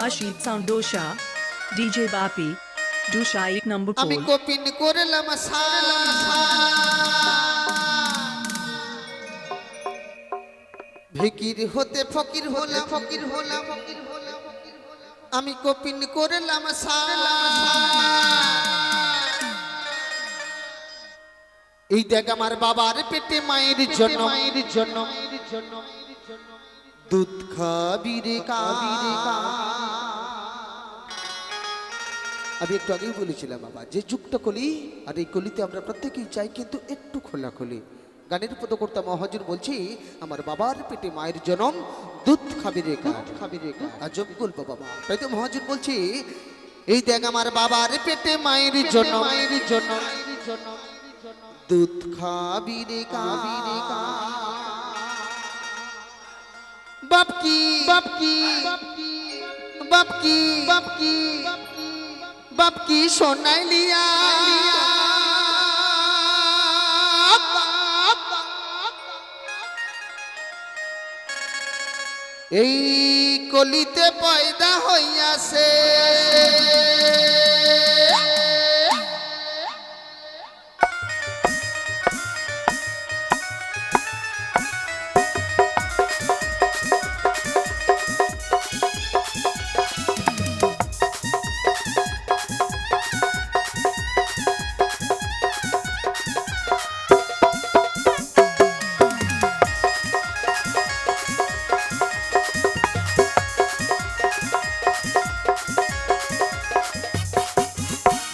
Ashid Sound Dosha, DJ Bapi, Dusha 1 number আমি code. কপিন করলাম ভিকির হতে ফকির হলাম ফকির হলাম আমি কপিন করলাম এই দেখ আমার বাবার পেটে মায়ের জন্য দুধ খাবি রে কাবিরে আমি একটু আগেই বলেছিলাম বাবা যে যুগটা কলি আর এই কলিতে আমরা প্রত্যেকেই চাই কিন্তু একটু খোলাখুলি গানের পদকর্তা মহাজন বলছি আমার বাবার পেটে মায়ের জন্ম দুধ খাবি রে আজব গল্প বাবা তাই তো মহাজন বলছি এই দেখ আমার বাবার পেটে মায়ের জন্য দুধ খাবি রে বাপকি বাপকি বাপকি বাপকি বাপকি সোনাই লিয়া এই কলিতে পয়দা হইয়াছে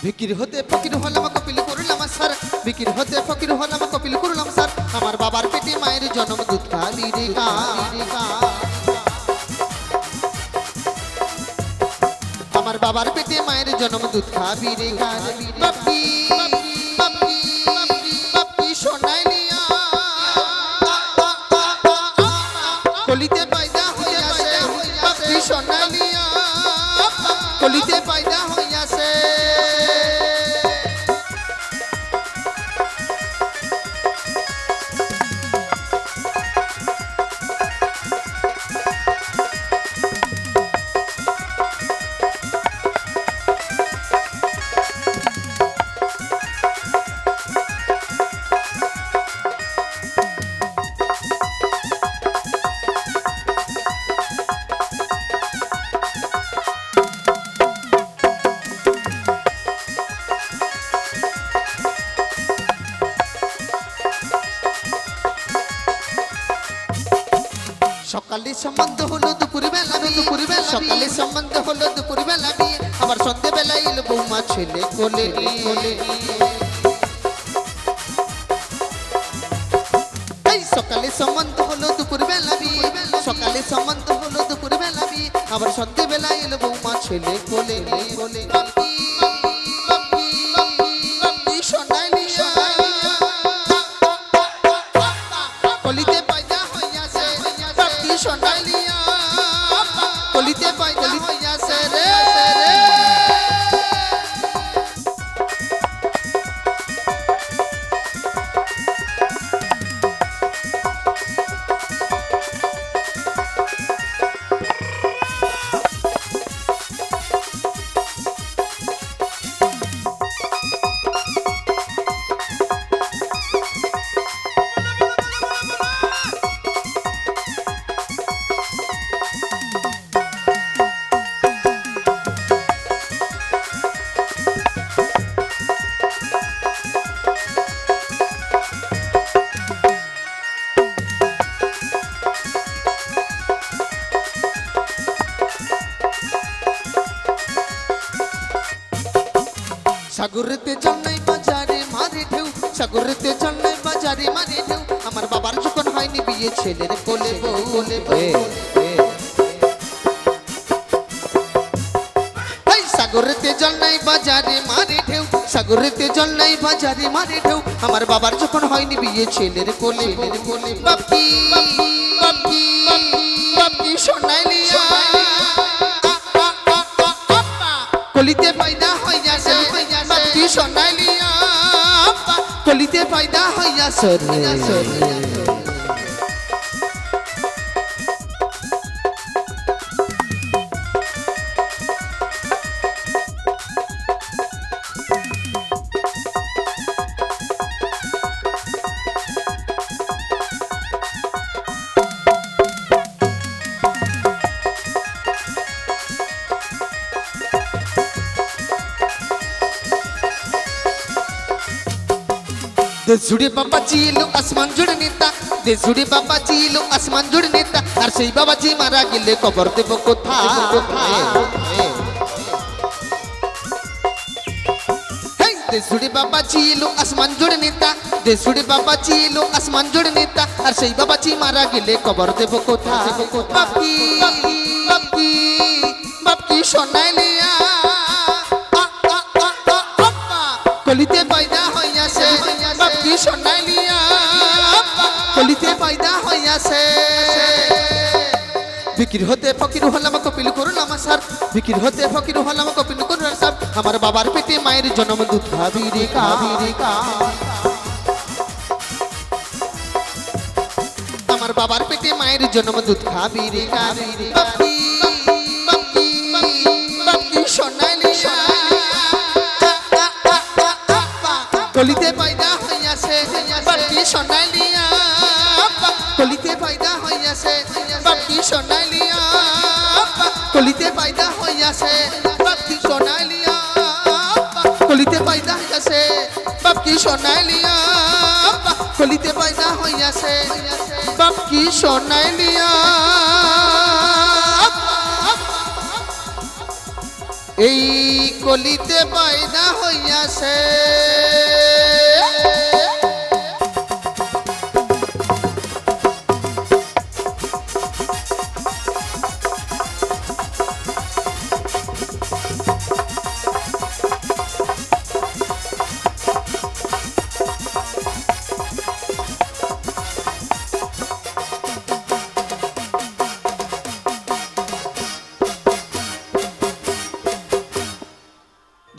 বিকির হতে ফকির হলাম কপিল করলাম স্যার বিকির হতে ফকির হলাম কপিল করলাম স্যার আমার বাবার পেটে মায়ের জন্ম দুধ খাবি রে আমার বাবার পেটে মায়ের জন্ম দুধ খাবি রে বাপি বাপি বাপি সোনাই লিয়া কলিতে পয়দা হইয়াছে বাপি সোনাই লিয়া কলিতে পয়দা হইয়াছে সকালে সম্বন্ধ হলো দুপুর বেলা সকালে সম্বন্ধ হলো দুপুর বেলা বিয়ে আবার সন্ধ্যে বেলা এলো বৌমা ছেলে কোলে এই সকালে সম্বন্ধ হলো দুপুর বেলা বিয়ে সকালে সম্বন্ধ হলো দুপুর বেলা বিয়ে আবার সন্ধ্যে বেলা এলো বৌমা ছেলে কোলে বাপি বাপি বাপি সোনাই লিয়া কলিতে পয়দা হইয়াছে বাপি সোনাই লিয়া কলিতে পয়দা হইয়াছে রে সাগরেতে জন্নাই বাজারে মারে ঢেউ সাগরেতে জন্নাই বাজারে মারে ঢেউ আমার বাবার যখন হয়নি বিয়ে ছেলের কোলে বলে এই সাগরেতে জন্নাই বাজারে মারে ঢেউ সাগরেতে জন্নাই বাজারে মারে ঢেউ আমার বাবার যখন হয়নি বিয়ে ছেলের কোলে বাপি বাপি বাপি সোনাই লিয়া কলিতে পয়দা হইয়াছে বাপি সোনাই লিয়া কলিতে পয়দা হইয়াছে দেশ জুড়ে বাবাজি এলো আসমান জুড়ে নেতা, দেশ জুড়ে বাবাজি এলো আসমান জুড়ে নেতা, আর সেই বাবাজি মারা গেলে কবর দেব কোথায়? হেই, দেশ জুড়ে বাবাজি এলো আসমান জুড়ে নেতা, দেশ জুড়ে বাবাজি এলো আসমান জুড়ে নেতা, আর সেই বাবাজি মারা গেলে কবর দেব কোথায়? বাপকি বাপকি বাপকি সোনাই লিয়া কলিতে পয়দা হইয়াছে, বাপকি সোনাই লিয়া কলিতে পয়দা হইয়াছে। বিক্রি হতে ফকির হলাম কপিল করলাম সার, বিক্রি হতে ফকির হলাম কপিল করলাম সার, আমার বাবার পেটে মায়ের জন্ম দুধ খাবি রে খাবি রে কা, আমার বাবার পেটে মায়ের জন্ম দুধ খাবি রে খাবি রে। বাপকি বাপকি বাপকি সোনাই লিয়া কলিতে পয়দা হইয়াছে, বাপকি সোনাই লিয়া কলিতে পয়দা হইয়াছে, বাপকি সোনাই লিয়া কলিতে পয়দা হইয়াছে, বাপকি সোনাই লিয়া কলিতে পয়দা হইয়াছে, বাপকি সোনাই লিয়া কলিতে পয়দা হইয়াছে, বাপকি সোনাই লিয়া। এই কলিতে পয়দা হইয়াছে।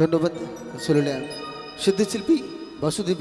ধন্যবাদ শুনলেন শুদ্ধ শিল্পী বাসুদেব